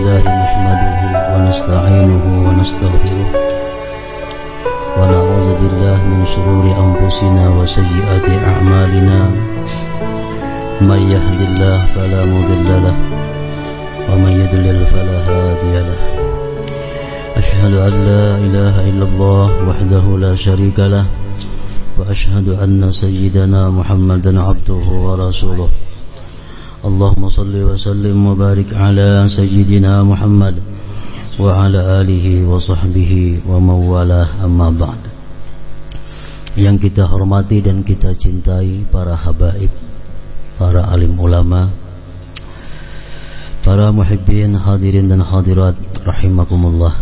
لله نحمده ونستعينه ونستغفره ونعوذ بالله من شرور أنفسنا وسيئات أعمالنا من يهد الله فلا مضل له ومن يضلل فلا هادي له أشهد أن لا إله إلا الله وحده لا شريك له وأشهد أن سيدنا محمدا عبده ورسوله اللهم صل وسلم وبارك على سيدنا محمد وعلى آله وصحبه ومن والاه أما بعد. Yang kita hormati dan kita cintai para habaib, para alim ulama, para muhibbin hadirin dan hadirat rahimakumullah.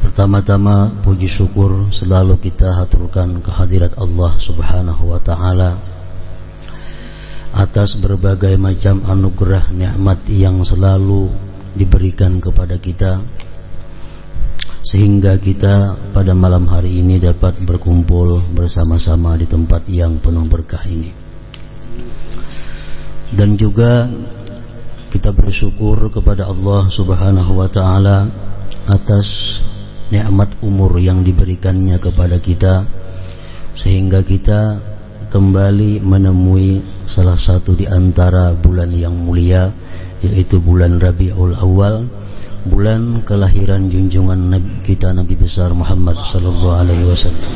Pertama-tama puji syukur selalu kita haturkan kehadirat Allah Subhanahu wa taala atas berbagai macam anugerah nikmat yang selalu diberikan kepada kita, sehingga kita pada malam hari ini dapat berkumpul bersama-sama di tempat yang penuh berkah ini. Dan juga kita bersyukur kepada Allah Subhanahu wa taala atas nikmat umur yang diberikannya kepada kita, sehingga kita kembali menemui salah satu di antara bulan yang mulia, yaitu bulan Rabiul Awal, bulan kelahiran junjungan Nabi kita, Nabi besar Muhammad sallallahu alaihi wasallam.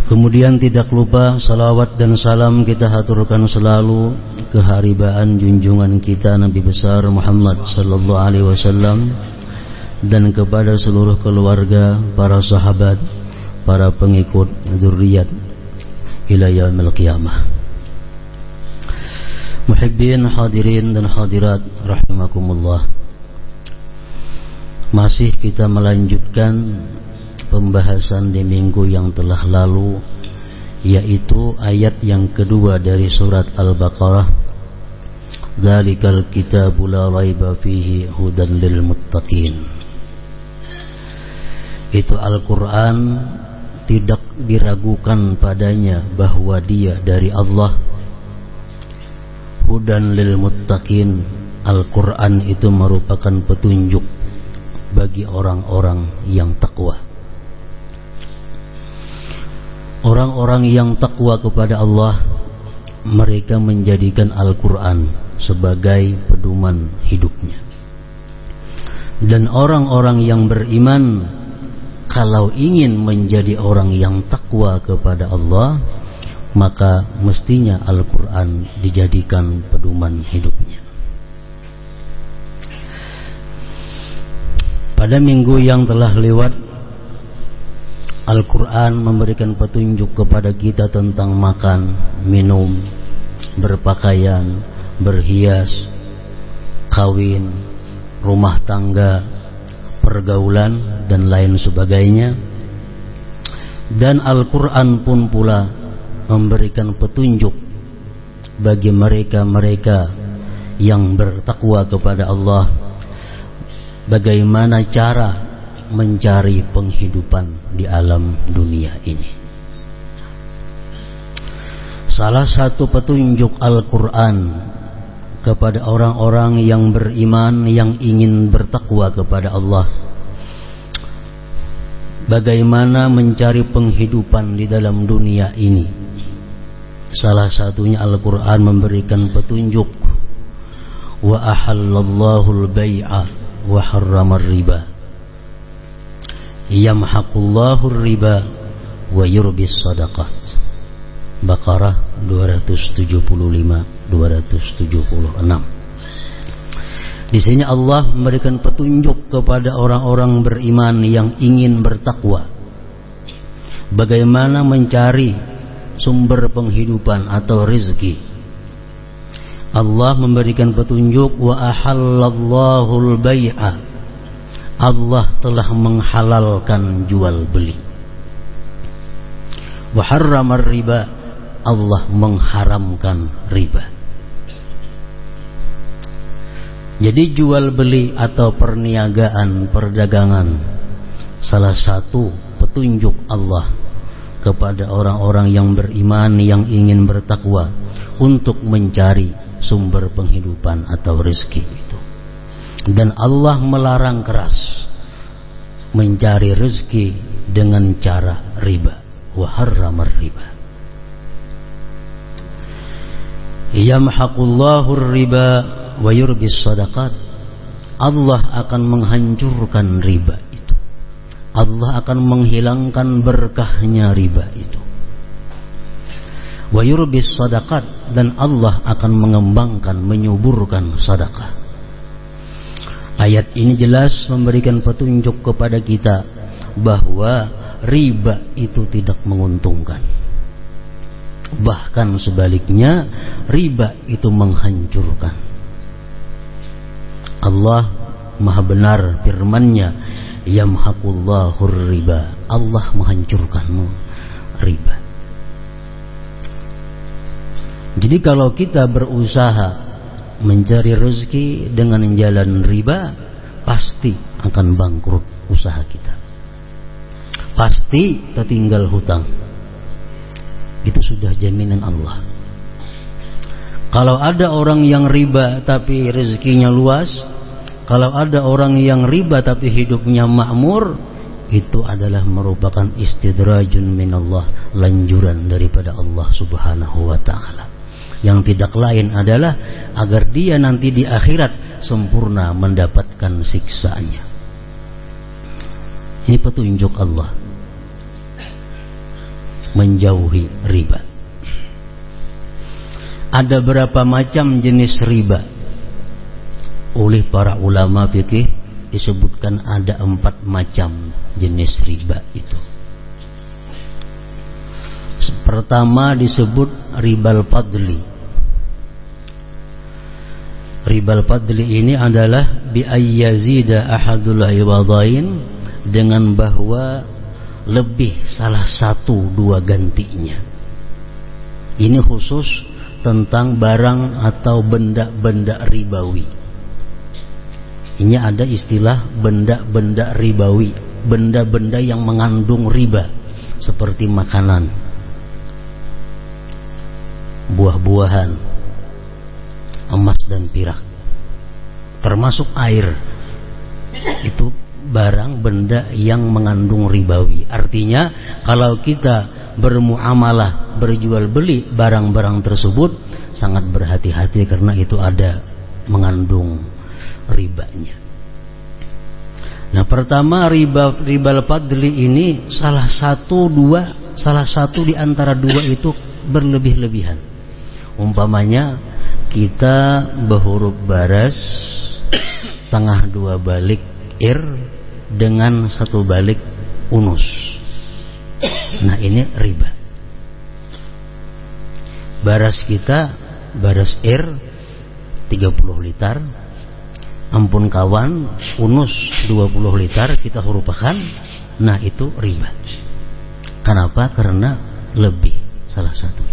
Kemudian tidak lupa salawat dan salam kita haturkan selalu keharibaan junjungan kita Nabi besar Muhammad sallallahu alaihi wasallam dan kepada seluruh keluarga, para sahabat, para pengikut zuriat ila yaumil qiyamah. Muhibbin hadirin dan hadirat rahimakumullah. Masih kita melanjutkan pembahasan di minggu yang telah lalu, yaitu ayat yang kedua dari surat Al-Baqarah. Dzalikal kitabu la raiba fihi hudan lil muttaqin. Itu Al-Quran tidak diragukan padanya bahwa dia dari Allah. Hudan lil muttaqin, Al-Quran itu merupakan petunjuk bagi orang-orang yang takwa. Orang-orang yang takwa kepada Allah, mereka menjadikan Al-Quran sebagai pedoman hidupnya. Dan orang-orang yang beriman, kalau ingin menjadi orang yang takwa kepada Allah, maka mestinya Al-Quran dijadikan pedoman hidupnya. Pada minggu yang telah lewat, Al-Quran memberikan petunjuk kepada kita tentang makan, minum, berpakaian, berhias, kawin, rumah tangga, pergaulan dan lain sebagainya. Dan Al-Quran pun pula memberikan petunjuk bagi mereka-mereka yang bertakwa kepada Allah, bagaimana cara mencari penghidupan di alam dunia ini. Salah satu petunjuk Al-Quran kepada orang-orang yang beriman, yang ingin bertakwa kepada Allah, bagaimana mencari penghidupan di dalam dunia ini. Salah satunya Al-Quran memberikan petunjuk, wa ahallallahu al-bai'a wa harramar riba yamhaqullahu ar-riba wa yurbis sadaqat. Baqarah 275-276. Di sini Allah memberikan petunjuk kepada orang-orang beriman yang ingin bertakwa, bagaimana mencari sumber penghidupan atau rezeki. Allah memberikan petunjuk, wa ahallallahul bai'a, Allah telah menghalalkan jual beli. Wa harramar riba, Allah mengharamkan riba. Jadi jual beli atau perniagaan, perdagangan, salah satu petunjuk Allah kepada orang-orang yang beriman, yang ingin bertakwa, untuk mencari sumber penghidupan atau rezeki itu. Dan Allah melarang keras mencari rezeki dengan cara riba. Wa harramar riba. Yamhaqullahu riba wa yurbis sadaqat. Allah akan menghancurkan riba itu. Allah akan menghilangkan berkahnya riba itu. Wa yurbis sadaqat, dan Allah akan mengembangkan, menyuburkan sedekah. Ayat ini jelas memberikan petunjuk kepada kita bahwa riba itu tidak menguntungkan. Bahkan sebaliknya, riba itu menghancurkan. Allah Maha benar firman-Nya, yamhaqullahu riba. Allah menghancurkan riba. Jadi kalau kita berusaha mencari rezeki dengan jalan riba, pasti akan bangkrut usaha kita. Pasti tertinggal hutang. Itu sudah jaminan Allah. Kalau ada orang yang riba tapi rezekinya luas, kalau ada orang yang riba tapi hidupnya makmur, itu adalah merupakan istidrajun minallah, lanjuran daripada Allah Subhanahu wa ta'ala, yang tidak lain adalah agar dia nanti di akhirat sempurna mendapatkan siksaannya. Ini petunjuk Allah menjauhi riba. Ada berapa macam jenis riba? Oleh para ulama fikih disebutkan ada 4 macam jenis riba itu. Pertama disebut ribal fadli. Ribal fadli ini adalah bi ayyazida ahadul ibadain, dengan bahwa lebih salah satu dua gantinya. Ini khusus tentang barang atau benda-benda ribawi. Ini ada istilah benda-benda ribawi, benda-benda yang mengandung riba, seperti makanan, buah-buahan, emas dan perak, termasuk air. Itu barang benda yang mengandung ribawi. Artinya kalau kita bermuamalah, berjual beli barang-barang tersebut, sangat berhati-hati karena itu ada mengandung ribanya. Nah, pertama ribal fadli ini salah satu di antara dua itu berlebih-lebihan. Umpamanya kita berhuruf baras tengah 2 balik ir dengan 1 balik unus. Nah, ini riba. Baras kita baras ir 30 liter, ampun kawan unus 20 liter kita hurufkan. Nah, itu riba. Kenapa? Karena lebih salah satu.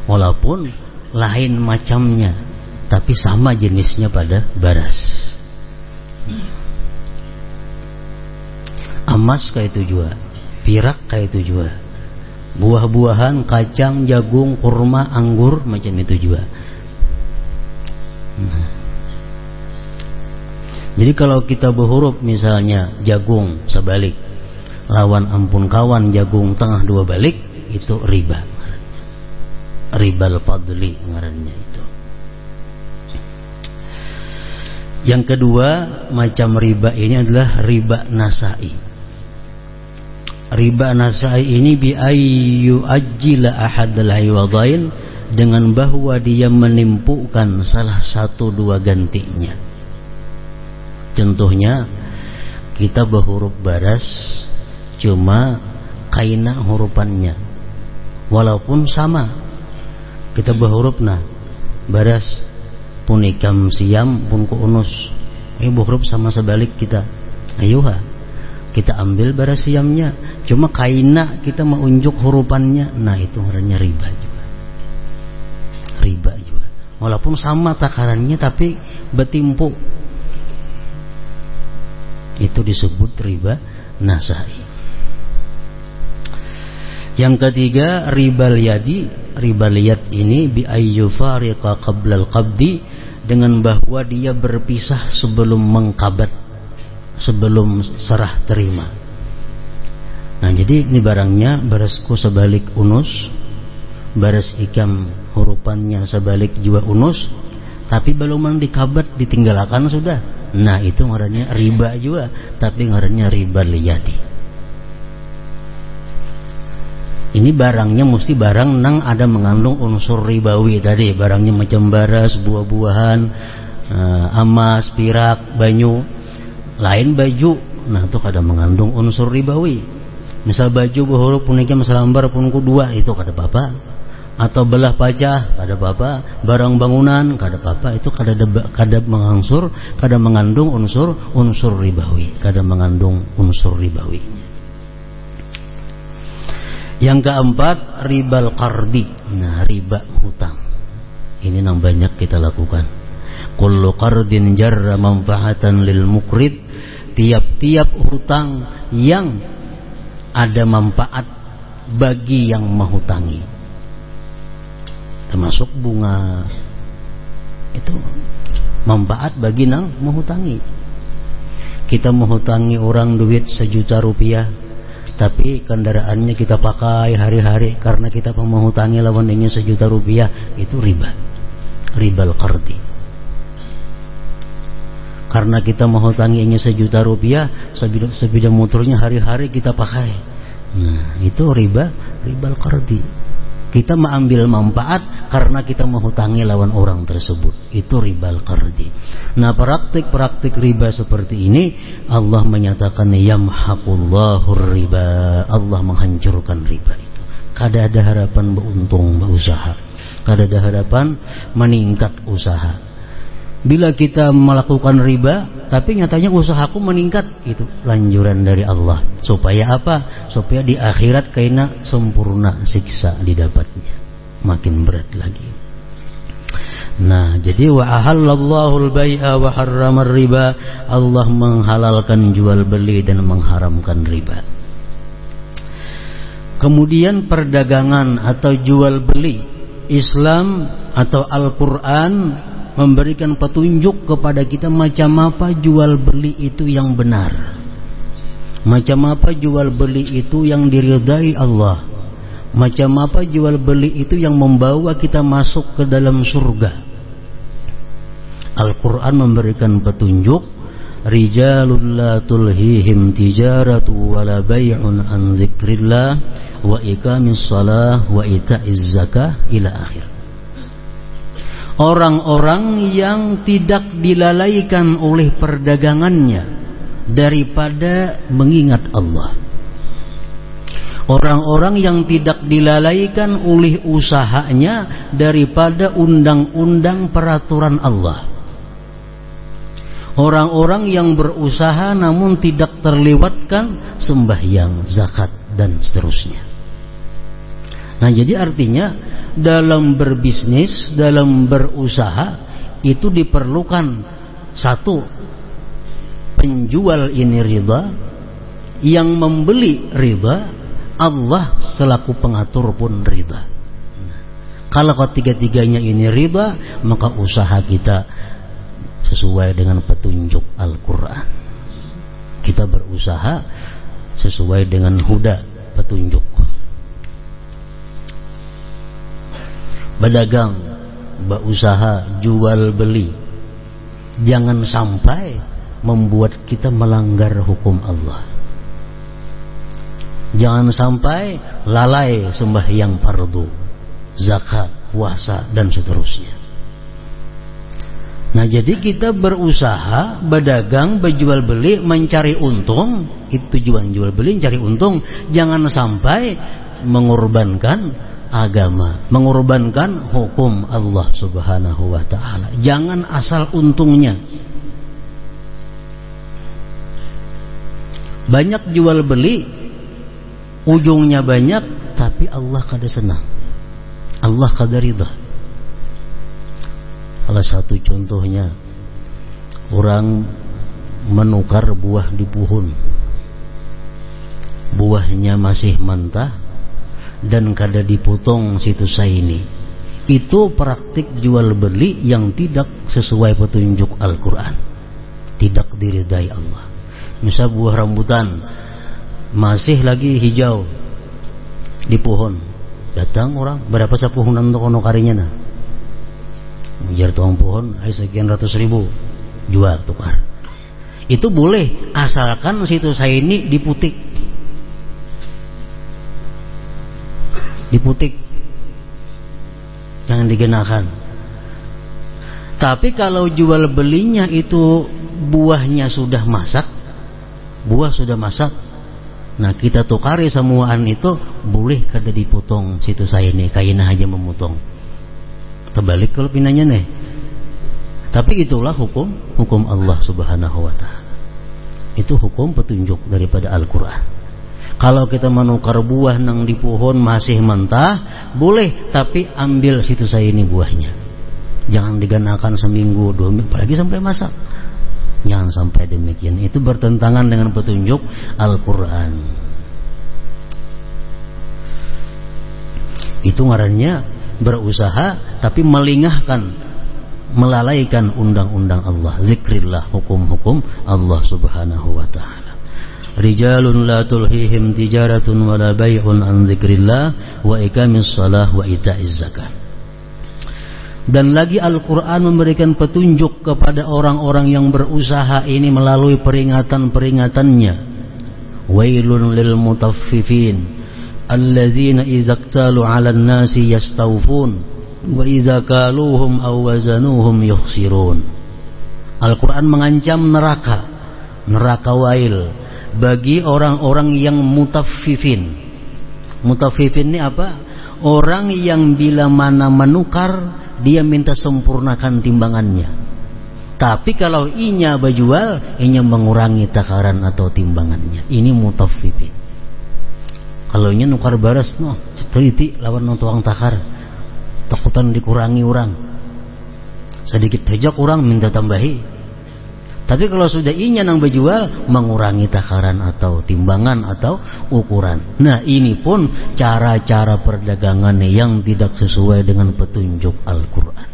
Walaupun lain macamnya, tapi sama jenisnya pada baras. Emas kayak itu juga, pirak kayak itu juga, buah-buahan, kacang, jagung, kurma, anggur, macam itu juga. Jadi kalau kita berhuruf misalnya jagung sebalik, lawan ampun kawan jagung tengah 2 balik, itu riba. Ribal fadli ngarannya itu. Yang kedua macam riba ini adalah riba nasai. Riba nasai ini bi ayyu ajjila ahadal iwadain, dengan bahwa dia menimpukan salah satu 2 gantinya. Contohnya kita berhuruf baras cuma kaina hurufannya, walaupun sama. Kita berhuruf baras punikam siam pun ku unus, berhuruf sama sebalik kita. Ayuha, kita ambil baras siamnya, cuma kaina kita menunjuk hurufannya. Nah, itu namanya riba juga. Riba juga, walaupun sama takarannya tapi betimpu. Itu disebut riba nasai. Yang ketiga ribal yadi. riba liyat ini bi ayyufariqa qabla al-qabdi, dengan bahwa dia berpisah sebelum mengqabad, sebelum serah terima. Nah, jadi ini barangnya barasku sebalik unus, baras ikam hurufannya sebalik jua unus, tapi belum dikabat ditinggalkan sudah. Nah, itu ngarannya riba juga, tapi ngarannya riba liyati. Ini barangnya mesti barang nang ada mengandung unsur ribawi tadi. Barangnya macam baras, buah-buahan, emas, pirak, banyu, lain baju. Nah, itu kada mengandung unsur ribawi. Misal baju berhuruf punika masalambar pun dua, itu kada apa-apa. Atau belah pajah kada apa-apa. Barang bangunan kada apa-apa. Itu kada mengandung unsur ribawi, kada mengandung unsur ribawi. Yang keempat, ribal qardi. Nah, riba hutang. Ini yang banyak kita lakukan. Kullu qardin jarra manfaatan lil muqrid. Tiap-tiap hutang yang ada manfaat bagi yang menghutangi, termasuk bunga, itu manfaat bagi yang menghutangi. Kita menghutangi orang duit 1 juta rupiah, tapi kendaraannya kita pakai hari-hari karena kita menghutangi lawan ingin 1 juta rupiah, itu riba, ribal qardi. Karena kita menghutangi ingin 1 juta rupiah, sepeda motornya hari-hari kita pakai. Nah, itu ribal qardi. Kita mengambil manfaat karena kita menghutangi lawan orang tersebut, itu ribal qardi. Nah, praktik-praktik riba seperti ini Allah menyatakan yamhaqullahu riba, Allah menghancurkan riba itu. Kada ada harapan beruntung berusaha, kada ada harapan meningkat usaha. Bila kita melakukan riba tapi nyatanya usahaku meningkat, itu lanjuran dari Allah. Supaya apa? Supaya di akhirat kaina sempurna siksa didapatnya, makin berat lagi. Nah, jadi wa ahallallahu al-bai'a wa harrama riba, Allah menghalalkan jual beli dan mengharamkan riba. Kemudian perdagangan atau jual beli, Islam atau Al-Qur'an memberikan petunjuk kepada kita macam apa jual beli itu yang benar, macam apa jual beli itu yang diridai Allah, macam apa jual beli itu yang membawa kita masuk ke dalam surga. Al-Quran memberikan petunjuk, rijalul la tulhihim tijaratu wala bay'un an zikrillah wa iqamis salah wa ita'iz zakah ila akhir. Orang-orang yang tidak dilalaikan oleh perdagangannya daripada mengingat Allah. Orang-orang yang tidak dilalaikan oleh usahanya daripada undang-undang peraturan Allah. Orang-orang yang berusaha namun tidak terlewatkan sembahyang, zakat, dan seterusnya. Nah, jadi artinya dalam berbisnis, dalam berusaha itu diperlukan satu, penjual ini riba, yang membeli riba, Allah selaku pengatur pun riba. Kalau ketiga-tiganya ini riba, maka usaha kita sesuai dengan petunjuk Al-Quran. Kita berusaha sesuai dengan huda, petunjuk. Berdagang, berusaha, jual beli, jangan sampai membuat kita melanggar hukum Allah. Jangan sampai lalai sembahyang fardu, zakat, puasa, dan seterusnya. Nah, jadi kita berusaha, berdagang, berjual beli, mencari untung. Itu tujuan jual beli, mencari untung. Jangan sampai mengorbankan agama, mengorbankan hukum Allah Subhanahu wa ta'ala. Jangan asal untungnya. Banyak jual beli, ujungnya banyak, tapi Allah kada senang, Allah kada ridha. Salah satu contohnya, orang menukar buah di pohon, buahnya masih mentah, dan kada dipotong situ saini. Itu praktik jual beli yang tidak sesuai petunjuk Al-Quran, tidak diridai Allah. Misal buah rambutan masih lagi hijau di pohon, datang orang berapa sapuhunan untuk kono karinya nah, menjar tuang pohon sekian ratus ribu, jual tukar. Itu boleh asalkan situ saini diputik, jangan digenakan. Tapi kalau jual belinya itu buah sudah masak, nah kita tukari semuaan itu, boleh kada dipotong situ saya nih, kaina aja memotong. Terbalik kalau pinanya nih. Tapi itulah hukum Allah Subhanahu wa taala. Itu hukum petunjuk daripada Al-Qur'an. Kalau kita menukar buah nang di pohon masih mentah, boleh, tapi ambil situ saya ini buahnya. Jangan diganakan seminggu, 2 minggu, apalagi sampai masak. Jangan sampai demikian. Itu bertentangan dengan petunjuk Al-Quran. Itu ngarannya berusaha tapi melingahkan, melalaikan undang-undang Allah. Zikrillah, hukum-hukum Allah Subhanahu wa ta'ala. Rijalun la tulhihim tijaratun wala bay'un an zikrillah wa iqamis shalah wa ita'iz zakat. Dan lagi Al-Quran memberikan petunjuk kepada orang-orang yang berusaha ini melalui peringatan-peringatannya. Wailun lil mutaffifin alladzina idza iktalu 'alan nasi yastawfun wa idza kaluhum aw wazanuhum yukhsirun. Al-Quran mengancam neraka wail bagi orang-orang yang mutaffifin. Mutaffifin ini apa? Orang yang bila mana menukar dia minta sempurnakan timbangannya. Tapi kalau inya berjual, inya mengurangi takaran atau timbangannya. Ini mutaffifin. Kalau inya nukar baras no, teliti lawan tuang takar. Takutan dikurangi orang. Sedikit saja kurang minta tambahi. Tapi kalau sudah inya nang berjual, mengurangi takaran atau timbangan atau ukuran. Nah, ini pun cara-cara perdagangan yang tidak sesuai dengan petunjuk Al-Quran.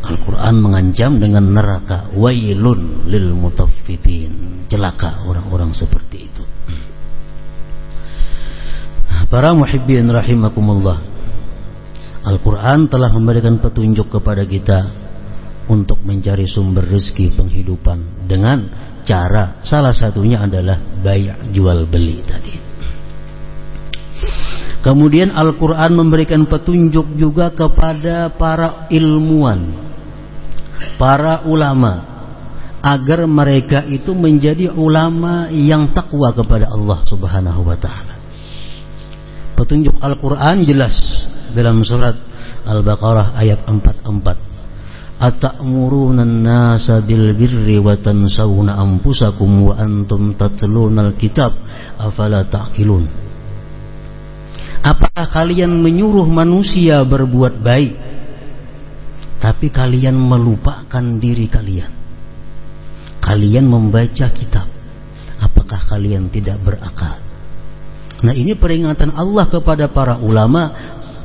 Al-Quran mengancam dengan neraka. Wailun lil mutaffifin. Celaka orang-orang seperti itu. Para muhibbin rahimakumullah, Al-Quran telah memberikan petunjuk kepada kita untuk mencari sumber rezeki penghidupan dengan cara, salah satunya adalah bay' jual beli tadi. Kemudian Al-Quran memberikan petunjuk juga kepada para ilmuwan, para ulama, agar mereka itu menjadi ulama yang takwa kepada Allah Subhanahu wa ta'ala. Petunjuk Al-Quran jelas dalam surat Al-Baqarah ayat 44. Atamuruna an-nasa bil birri wa tansawna anfusakum wa antum tatluna al-kitab afala ta'qilun. Apakah kalian menyuruh manusia berbuat baik tapi kalian melupakan diri kalian? Kalian membaca kitab, apakah kalian tidak berakal? Nah, ini peringatan Allah kepada para ulama,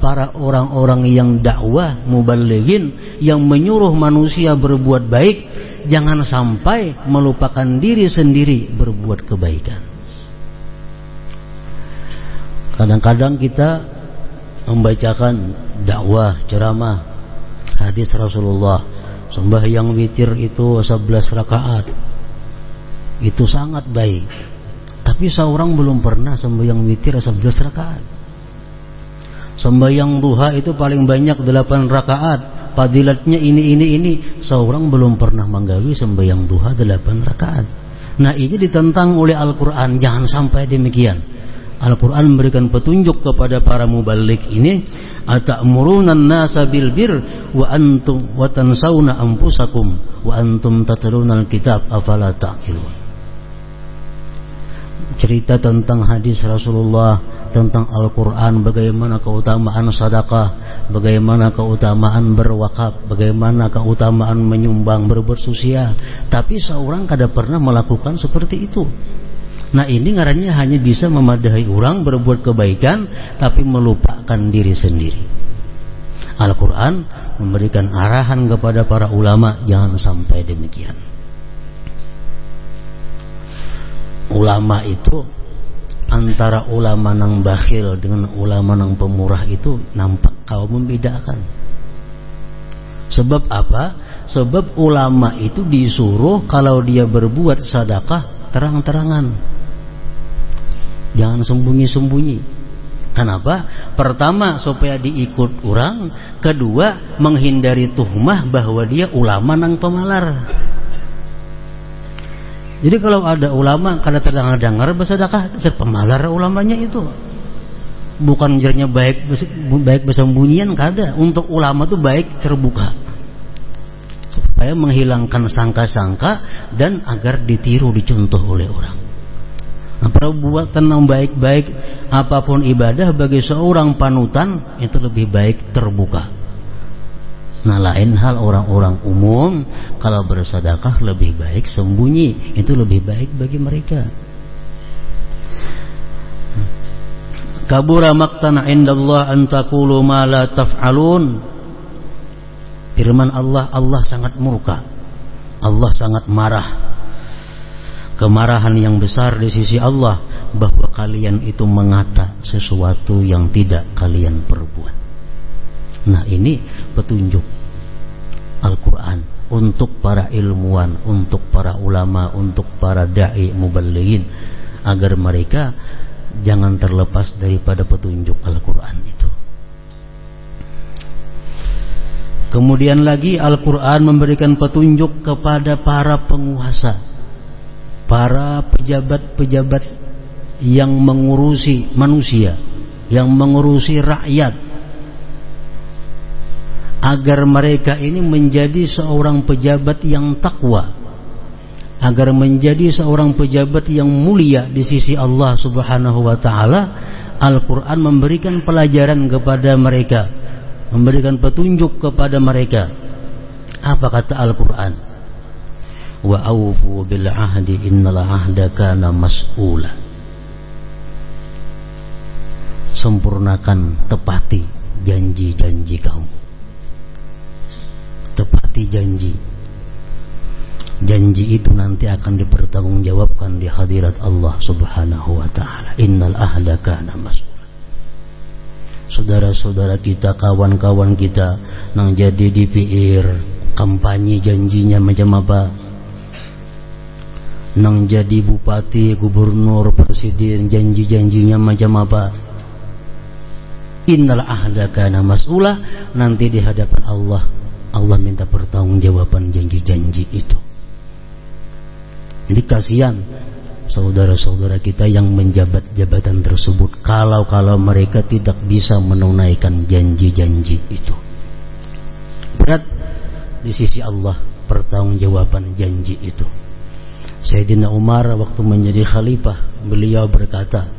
para orang-orang yang dakwah, mubalighin, yang menyuruh manusia berbuat baik, jangan sampai melupakan diri sendiri berbuat kebaikan. Kadang-kadang kita membacakan dakwah, ceramah, hadis Rasulullah, sembahyang witir itu 11 rakaat, itu sangat baik. Tapi seorang belum pernah sembahyang witir 11 rakaat. Sembahyang duha itu paling banyak 8 rakaat, fadilatnya ini. Seorang belum pernah menggawi sembahyang duha 8 rakaat. Nah, ini ditentang oleh Al-Quran. Jangan sampai demikian. Al-Quran memberikan petunjuk kepada para mubaligh ini. Atamuruna an-nasa bil bir wa antum wa tansawna anfusakum wa antum tatluna al-kitab afala ta'qilun. Cerita tentang hadis Rasulullah, tentang Al-Quran, bagaimana keutamaan sedekah, bagaimana keutamaan berwakaf, bagaimana keutamaan menyumbang, berbuat sosial. Tapi seorang kada pernah melakukan seperti itu. Nah ini ngarannya hanya bisa memadahi orang berbuat kebaikan tapi melupakan diri sendiri. Al-Quran memberikan arahan kepada para ulama jangan sampai demikian. Ulama itu antara ulama nang bakhil dengan ulama nang pemurah itu nampak kau membedakan. Sebab apa? Sebab ulama itu disuruh kalau dia berbuat sedekah terang-terangan, jangan sembunyi-sembunyi. Kenapa? Pertama supaya diikut orang, kedua menghindari tuhmah bahwa dia ulama nang pemalar. Jadi kalau ada ulama kada terdengar bersedekah, pemalar ulamanya itu. Bukan jernya baik bersembunyian, kada. Untuk ulama itu baik terbuka, supaya menghilangkan sangka-sangka dan agar ditiru, dicontoh oleh orang. Nah, perbuatan yang baik-baik apapun ibadah bagi seorang panutan itu lebih baik terbuka. Nah lain hal orang-orang umum kalau bersedekah lebih baik sembunyi, itu lebih baik bagi mereka. Kabura maqtana indallah an taqulu ma la taf'alun. Firman Allah, Allah sangat murka, Allah sangat marah. Kemarahan yang besar di sisi Allah bahwa kalian itu mengata sesuatu yang tidak kalian perbuat. Nah ini petunjuk Al-Quran untuk para ilmuwan, untuk para ulama, untuk para da'i muballighin, agar mereka jangan terlepas daripada petunjuk Al-Quran itu. Kemudian lagi Al-Quran memberikan petunjuk kepada para penguasa, para pejabat-pejabat yang mengurusi manusia, yang mengurusi rakyat, agar mereka ini menjadi seorang pejabat yang takwa, agar menjadi seorang pejabat yang mulia di sisi Allah Subhanahu wa taala. Al-Quran memberikan pelajaran kepada mereka, memberikan petunjuk kepada mereka. Apa kata Al-Quran? Wa aufu bil ahdi innal ahda kana mas'ula. Sempurnakan, tepati janji-janji kamu. Tepati janji. Janji itu nanti akan dipertanggungjawabkan di hadirat Allah Subhanahu wa taala. Innal ahda kana mas'ula. Saudara-saudara kita, kawan-kawan kita nang jadi DPR, kampanye janjinya macam apa? Nang jadi bupati, gubernur, presiden, janji-janjinya macam apa? Innal ahda kana mas'ula. Nanti di hadapan Allah, Allah minta pertanggungjawaban janji-janji itu. Jadi kasihan saudara-saudara kita yang menjabat jabatan tersebut kalau mereka tidak bisa menunaikan janji-janji itu. Berat di sisi Allah pertanggungjawaban janji itu. Sayyidina Umar waktu menjadi khalifah, beliau berkata,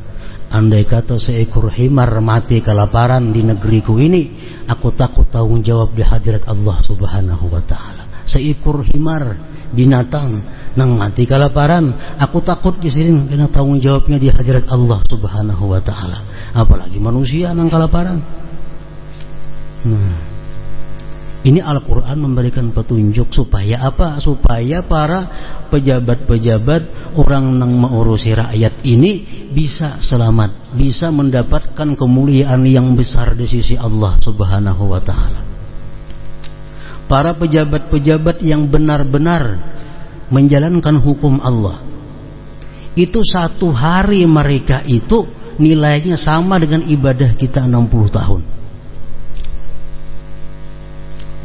andai kata seekor himar mati kelaparan di negeriku ini, aku takut tanggung jawab di hadirat Allah Subhanahu wa taala. Seekor himar, binatang nang mati kelaparan, aku takut di sini kena tanggung jawabnya di hadirat Allah Subhanahu wa taala. Apalagi manusia nang kelaparan. Nah, ini Al-Quran memberikan petunjuk supaya apa? Supaya para pejabat-pejabat, orang yang mengurusi rakyat ini bisa selamat, bisa mendapatkan kemuliaan yang besar di sisi Allah Subhanahu wa taala. Para pejabat-pejabat yang benar-benar menjalankan hukum Allah, itu satu hari mereka itu nilainya sama dengan ibadah kita 60 tahun.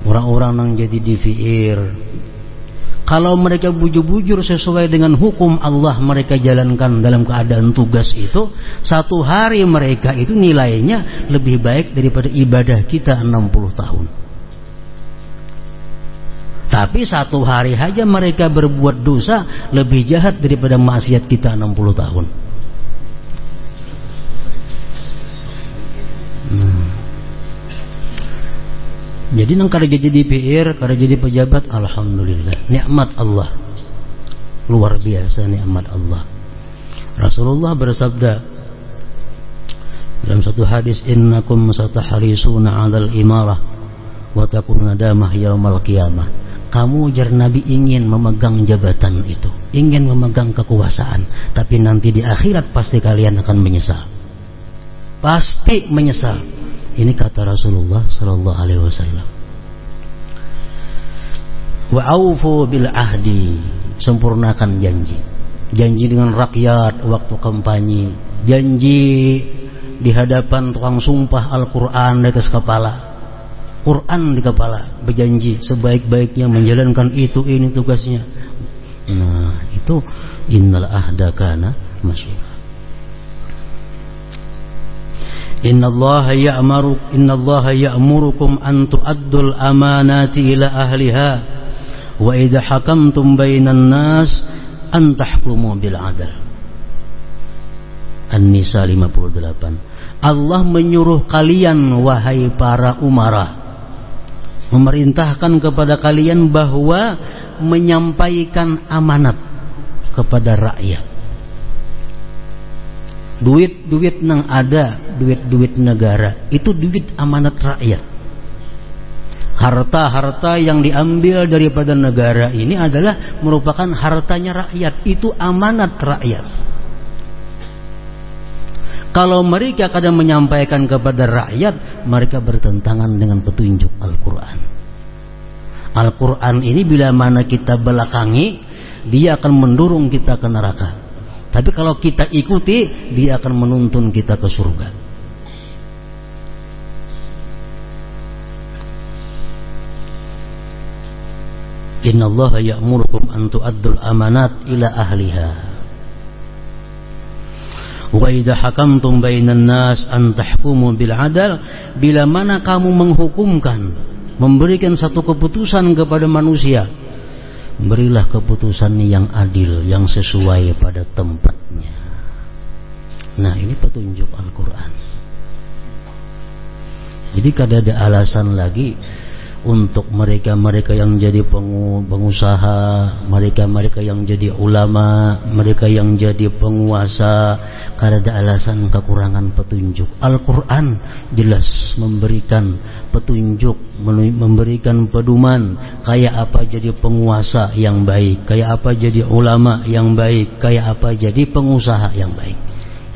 Orang-orang yang jadi DPR, kalau mereka bujur-bujur sesuai dengan hukum Allah mereka jalankan dalam keadaan tugas itu, satu hari mereka itu nilainya lebih baik daripada ibadah kita 60 tahun. Tapi satu hari saja mereka berbuat dosa lebih jahat daripada maksiat kita 60 tahun. Jadi nang kada jadi DPR, kada jadi pejabat, alhamdulillah, nikmat Allah. Luar biasa nikmat Allah. Rasulullah bersabda dalam satu hadis, innakum satahrisuna 'alal imarah wa takunu nadamah yaumal qiyamah. Kamu jar Nabi ingin memegang jabatan itu, ingin memegang kekuasaan, tapi nanti di akhirat pasti kalian akan menyesal. Pasti menyesal. Ini kata Rasulullah sallallahu alaihi wasallam. Wa aufu bil ahdi, sempurnakan janji. Janji dengan rakyat waktu kampanye, janji di hadapan tukang sumpah Al-Quran di atas kepala, Quran di kepala, berjanji sebaik-baiknya menjalankan itu, ini tugasnya. Nah, itu innal ahda kana mas'ula. Innallaha ya'murukum an tu'addul amanati ila ahliha wa idha hakamtum bainan nas an tahkumu bil adl. An-Nisa 58. Allah menyuruh kalian wahai para umara, memerintahkan kepada kalian bahwa menyampaikan amanat kepada rakyat. Duit nang ada, duit negara, itu duit amanat rakyat. Harta-harta yang diambil daripada negara ini adalah merupakan hartanya rakyat, itu amanat rakyat. Kalau mereka kadang menyampaikan kepada rakyat, mereka bertentangan dengan petunjuk Al-Quran. Al-Quran ini bila mana kita belakangi, dia akan mendorong kita ke neraka. Tapi kalau kita ikuti, dia akan menuntun kita ke surga. Innallaha ya'murukum an tu'addul amanat ila ahliha wa idha hakamtum bainan nas an tahkumu bil adl. Bila mana kamu menghukumkan, memberikan satu keputusan kepada manusia, berilah keputusan yang adil, yang sesuai pada tempatnya. Nah, ini petunjuk Al-Quran. Jadi kada ada alasan lagi untuk mereka-mereka yang jadi pengusaha, mereka-mereka yang jadi ulama, mereka yang jadi penguasa, kada ada alasan kekurangan petunjuk. Al-Quran jelas memberikan petunjuk, memberikan pedoman kayak apa jadi penguasa yang baik, kayak apa jadi ulama yang baik, kayak apa jadi pengusaha yang baik,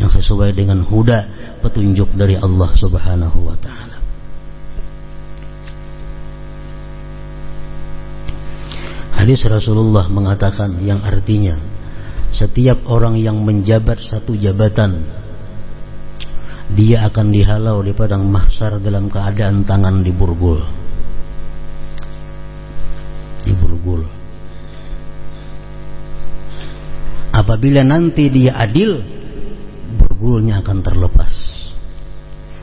yang sesuai dengan huda, petunjuk dari Allah Subhanahu wa ta'ala. Hadis Rasulullah mengatakan yang artinya setiap orang yang menjabat satu jabatan, dia akan dihalau di padang mahsyar dalam keadaan tangan diborgol. Diborgol. Apabila nanti dia adil, borgolnya akan terlepas.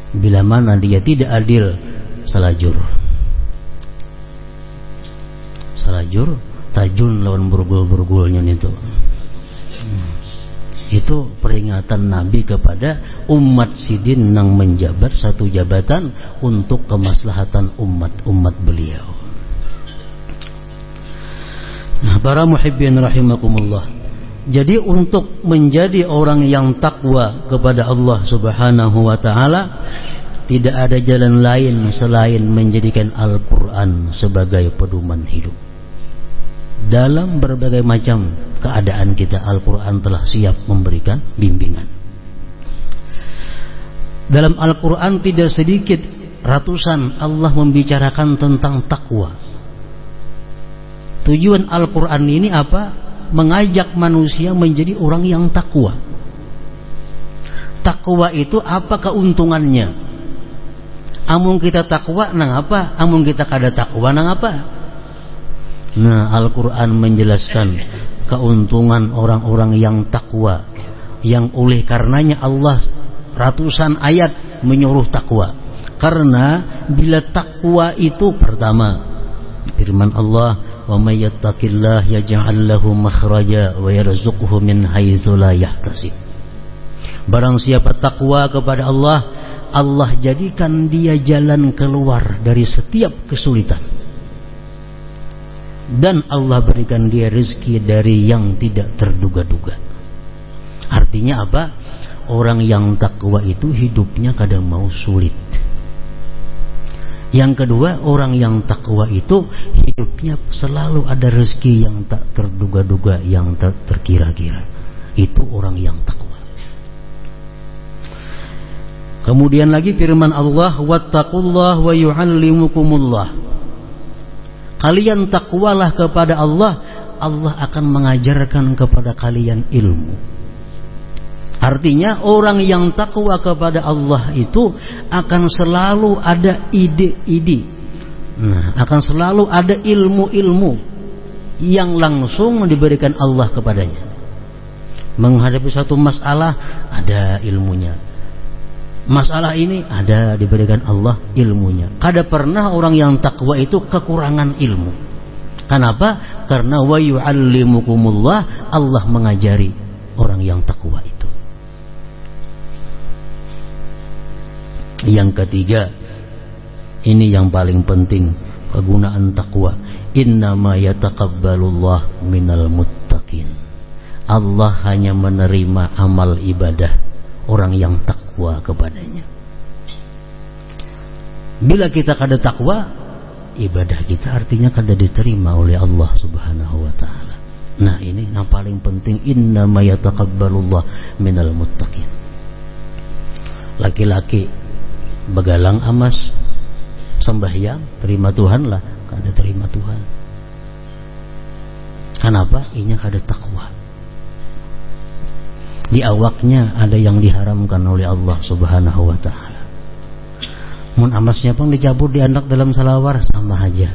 Bila mana dia tidak adil, salajur. Salajur, tajun lawan borgol-borgolnya itu. Itu peringatan Nabi kepada umat sidin yang menjabat satu jabatan untuk kemaslahatan umat beliau. Nah, para muhibbin rahimakumullah. Jadi untuk menjadi orang yang takwa kepada Allah Subhanahu wa ta'ala, tidak ada jalan lain selain menjadikan Al-Quran sebagai pedoman hidup. Dalam berbagai macam keadaan kita, Al-Quran telah siap memberikan bimbingan. Dalam Al-Quran tidak sedikit, ratusan Allah membicarakan tentang takwa. Tujuan Al-Quran ini apa? Mengajak manusia menjadi orang yang takwa. Takwa itu apa keuntungannya? Amun kita takwa nang apa? Amun kita kada takwa nang apa? Nah, Al-Quran menjelaskan keuntungan orang-orang yang takwa, yang oleh karenanya Allah ratusan ayat menyuruh takwa. Karena bila takwa itu pertama, firman Allah, wa may yattaqillah yaj'al lahu makhraja wa yarzuqhu min haitsu la yahtasib. Barang siapa takwa kepada Allah, Allah jadikan dia jalan keluar dari setiap kesulitan. Dan Allah berikan dia rezeki dari yang tidak terduga-duga. Artinya apa? Orang yang takwa itu hidupnya kadang mau sulit. Yang kedua, orang yang takwa itu hidupnya selalu ada rezeki yang tak terduga-duga, yang tak terkira-kira. Itu orang yang takwa. Kemudian lagi firman Allah, wattaqullah wa yu'allimukumullah. Kalian takwalah kepada Allah, Allah akan mengajarkan kepada kalian ilmu. Artinya orang yang takwa kepada Allah itu akan selalu ada ide-ide. Akan selalu ada ilmu-ilmu yang langsung diberikan Allah kepadanya. Menghadapi satu masalah ada ilmunya. Masalah ini ada diberikan Allah ilmunya. Kada pernah orang yang takwa itu kekurangan ilmu. Kenapa? Karena wa yu'allimukumullah, Allah mengajari orang yang takwa itu. Yang ketiga, ini yang paling penting, kegunaan takwa. Innama yataqabbalullah minal muttaqin. Allah hanya menerima amal ibadah orang yang takwa kepadanya. Bila kita kada takwa, ibadah kita artinya kada diterima oleh Allah Subhanahu wa taala. Nah, ini yang paling penting, innama yataqabbalullah minal muttaqin. Laki-laki begalang amas, sembahyang, terima Tuhan lah, kada terima Tuhan. Kenapa? Inya kada takwa. Di awaknya ada yang diharamkan oleh Allah Subhanahu wa taala. Mun amasnya pun dicabut, dianak dalam salawar, sama aja.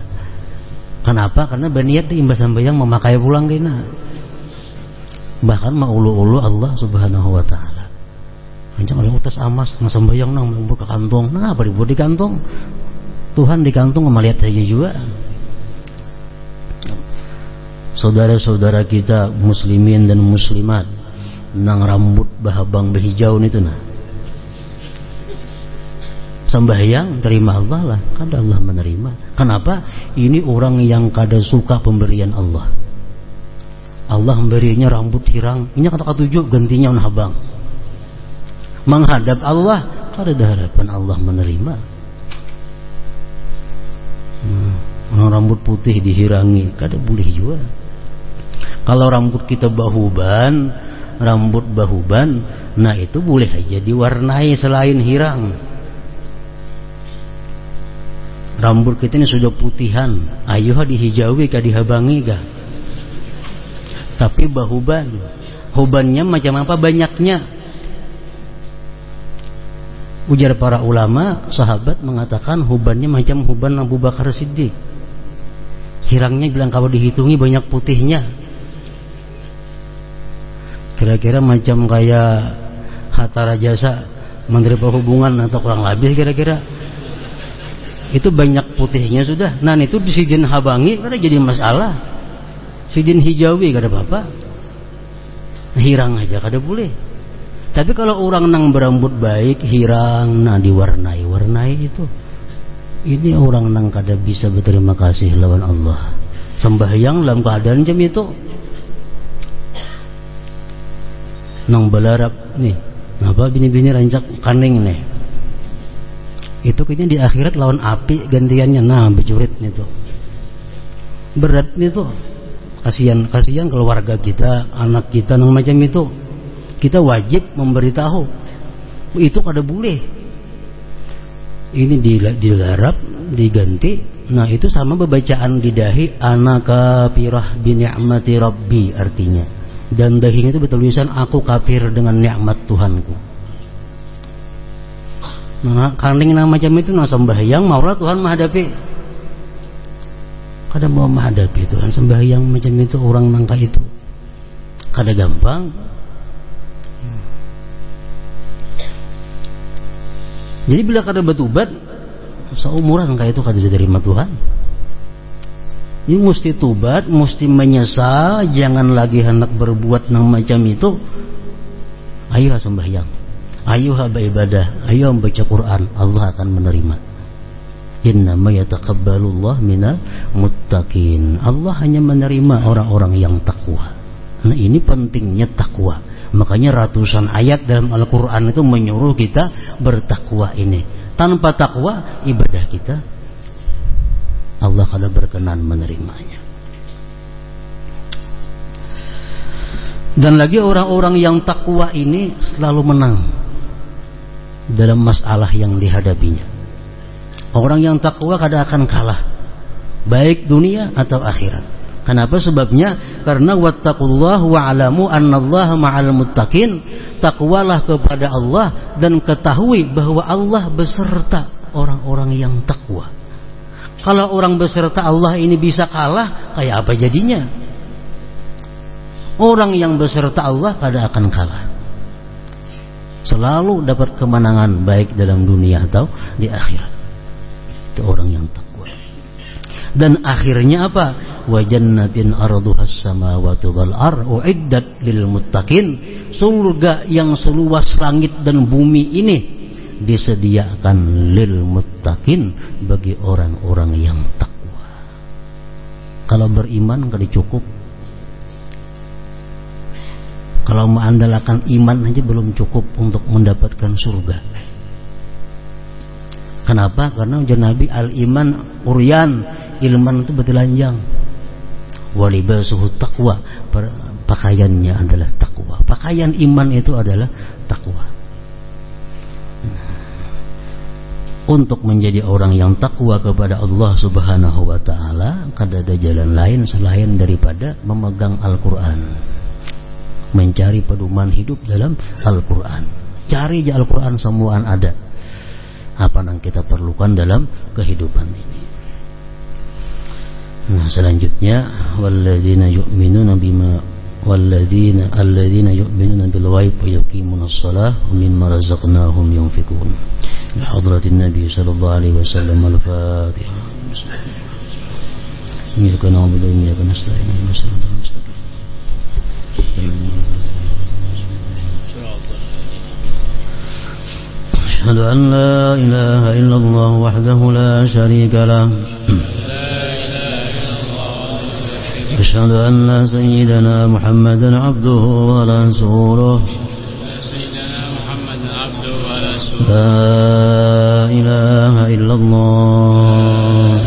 Kenapa? Karena berniat diimbas sembahyang memakai pulang kena. Bahkan maulu-ulu Allah Subhanahu wa taala. Anjang oleh utas amas ngesembayang nang membur ke kantong. Nah, apa dibuat di kantong? Tuhan di kantong melihat saja juga. Saudara-saudara kita muslimin dan muslimat nang rambut bahabang behijau itu nah. Sembahyang terima Allah lah, kada Allah menerima. Kenapa? Ini orang yang kada suka pemberian Allah. Allah memberinya rambut hirang, ini kata ketujuh gantinya on habang. Menghadap Allah, kada ada harapan Allah menerima. Orang rambut putih dihirangi, kada boleh juga. Kalau rambut kita rambut bahuban, nah itu boleh aja diwarnai selain hirang. Rambut kita ini sudah putihan, ayo dihijaui kah dihabangi kah? Tapi hubannya macam apa banyaknya? Ujar para ulama, sahabat mengatakan hubannya macam huban Abu Bakar Siddiq. Hirangnya bilang kalau dihitungi banyak putihnya. Kira-kira macam kayak Hatta Rajasa Menteri Perhubungan atau kurang lebih kira-kira. Itu banyak putihnya sudah. Nah itu disidin habangi kada jadi masalah. Sidin hijawi kada apa-apa. Hirang aja kada boleh. Tapi kalau orang nang berambut baik, hirang, nah diwarnai itu, ini orang nang kada bisa berterima kasih lawan Allah. Sembahyang dalam keadaan jam itu, nang balarap nih, napa bini-bini rancak kaning nih, itu kayaknya di akhirat lawan api gantiannya, nah becurit nih tuh, berat nih tuh, kasihan keluarga kita, anak kita nang macam itu. Kita wajib memberitahu itu kada boleh. Ini digarap, diganti. Nah itu sama bebacaan di dahi ana kafirah bi ni'mati rabbi artinya. Dan dahinya itu bertulisan aku kafir dengan nikmat Tuhanku. Nah kaning nang macam itu nang sembahyang maulah Tuhan menghadapi. Kada mau menghadapi Tuhan sembahyang macam itu orang nangka itu. Kada gampang. Jadi bila kada bertobat seumuran kayak itu kada diterima Tuhan. Ini mesti tobat, mesti menyesal, jangan lagi hendak berbuat nang macam itu. Ayo sembahyang, ayo beribadah, ayo membaca Quran, Allah akan menerima. Innama yataqabbalullah minal muttaqin. Allah hanya menerima orang-orang yang takwa. Nah, ini pentingnya takwa. Makanya ratusan ayat dalam Al-Quran itu menyuruh kita bertakwa ini. Tanpa takwa, ibadah kita Allah kada berkenan menerimanya. Dan lagi orang-orang yang takwa ini selalu menang dalam masalah yang dihadapinya. Orang yang takwa kada akan kalah, baik dunia atau akhirat. Kenapa? Sebabnya karena wattaqullah wa'lamu annallaha ma'al muttaqin. Takwalah kepada Allah dan ketahui bahwa Allah beserta orang-orang yang takwa. Kalau orang beserta Allah ini bisa kalah, kayak apa jadinya? Orang yang beserta Allah kada akan kalah, selalu dapat kemenangan baik dalam dunia atau di akhirat. Itu orang yang takwa. Dan akhirnya apa? Wa jannatin arduhas samawati wal ardh uiddat lil muttaqin. Surga yang seluas langit dan bumi ini disediakan lil muttaqin, bagi orang-orang yang takwa. Kalau beriman kada cukup. Kalau mengandalkan iman aja belum cukup untuk mendapatkan surga. Kenapa? Karena ujar Nabi, al-iman uryan, ilman itu bertelanjang. Walibasuhu taqwa, pakaiannya adalah takwa. Pakaian iman itu adalah takwa. Untuk menjadi orang yang takwa kepada Allah Subhanahu wa taala, kada ada jalan lain selain daripada memegang Al-Qur'an. Mencari pedoman hidup dalam Al-Qur'an. Cari aja Al-Qur'an, semuaan ada. Apa yang kita perlukan dalam kehidupan ini. Nah, selanjutnya walladzina yu'minuna bima alladzina yu'minuna bil ghaib wa yuqimunas shalah wa mimma razaqnahum yunfiqun. Li hadratin Nabi sallallahu alaihi wasallam. Al-Fatihah. Iyyaka na'budu wa iyyaka nasta'in. أشهد أن لا إله إلا الله وحده لا شريك له أشهد أن سيدنا محمدا عبده ورسوله لا إله إلا الله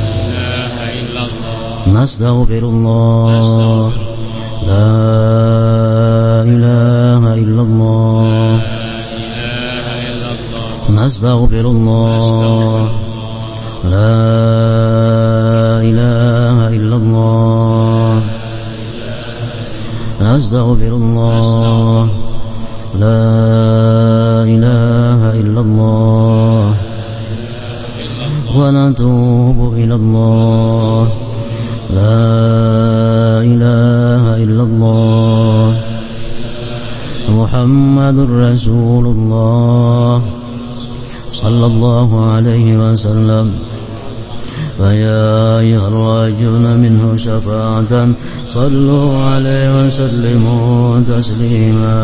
نستغفر الله لا إله إلا الله نستغفر الله لا إله إلا الله نستغفر الله لا إله إلا الله ونتوب إلى الله لا إله إلا الله محمد رسول الله صلى الله عليه وسلم فيا أيها الراجون منه شفاعة صلوا عليه وسلموا تسليما